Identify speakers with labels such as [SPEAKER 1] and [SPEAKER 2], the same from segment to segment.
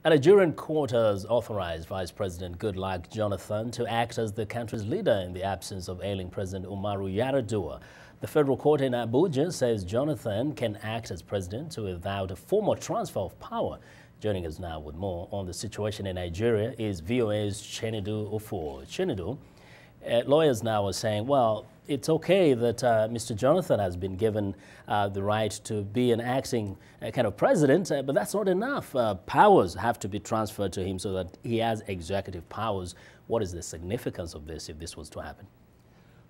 [SPEAKER 1] A Nigerian court has authorized Vice President Goodluck Jonathan to act as the country's leader in the absence of ailing President Umaru Yar'adua. The federal court in Abuja says Jonathan can act as president without a formal transfer of power. Joining us now with more on the situation in Nigeria is VOA's Chinedu Offor. Chinedu, lawyers now are saying, well, it's okay that Mr. Jonathan has been given the right to be an acting kind of president, but that's not enough. Powers have to be transferred to him so that he has executive powers. What is the significance of this if this was to happen?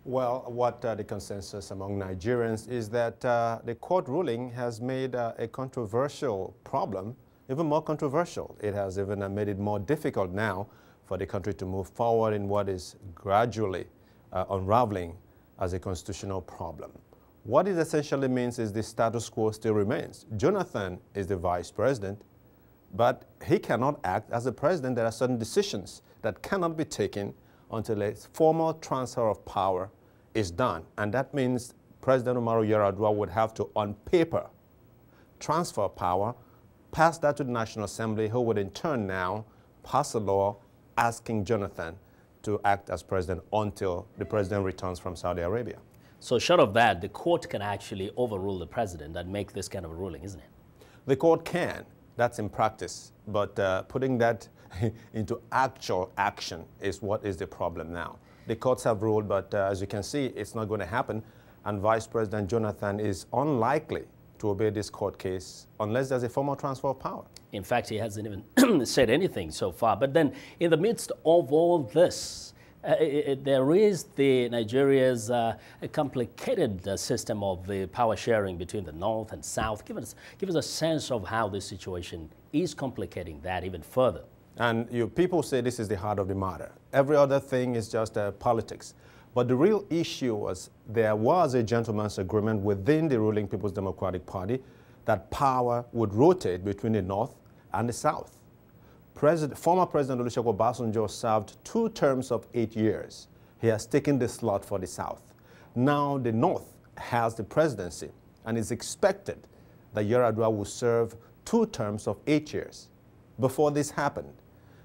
[SPEAKER 2] Well, what the consensus among Nigerians is that the court ruling has made a controversial problem even more controversial. It has even made it more difficult now for the country to move forward in what is gradually unraveling as a constitutional problem. What it essentially means is the status quo still remains. Jonathan is the vice president, but he cannot act as the president. There are certain decisions that cannot be taken until a formal transfer of power is done. And that means President Umaru Yar'adua would have to, on paper, transfer power, pass that to the National Assembly, who would in turn now pass a law asking Jonathan to act as president until the president returns from Saudi Arabia.
[SPEAKER 1] So short of that, the court can actually overrule the president and make this kind of a ruling, isn't it?
[SPEAKER 2] The court can. That's in practice. But putting that into actual action is what is the problem now. The courts have ruled, but as you can see, it's not going to happen. And Vice President Jonathan is unlikely to obey this court case unless there's a formal transfer of power.
[SPEAKER 1] In fact, he hasn't even said anything so far. But then in the midst of all this, there is Nigeria's complicated system of the power sharing between the North and South. Give us a sense of how this situation is complicating that even further.
[SPEAKER 2] And people say this is the heart of the matter. Every other thing is just politics. But the real issue was there was a gentleman's agreement within the ruling People's Democratic Party that power would rotate between the North and the South. Former President Olusegun Obasanjo served 2 terms of 8 years. He has taken the slot for the South. Now the North has the presidency, and it's expected that Yar'adua will serve 2 terms of 8 years before this happened.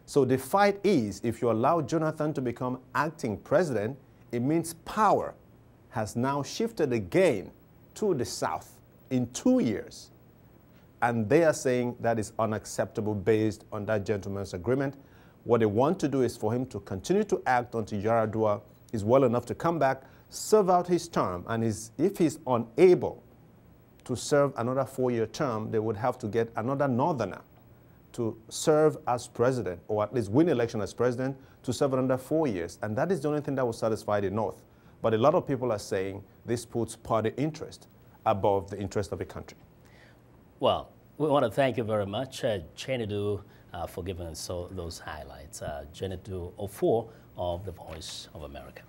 [SPEAKER 2] So the fight is, if you allow Jonathan to become acting president, it means power has now shifted again to the South in 2 years. And they are saying that is unacceptable based on that gentleman's agreement. What they want to do is for him to continue to act until Yar'adua is well enough to come back, serve out his term, and if he's unable to serve another 4-year term, they would have to get another northerner to serve as president, or at least win election as president, to serve another 4 years. And that is the only thing that will satisfy the North. But a lot of people are saying this puts party interest above the interest of the country.
[SPEAKER 1] Well, we want to thank you very much, Chinedu, for giving us those highlights. Chinedu Offor of the Voice of America.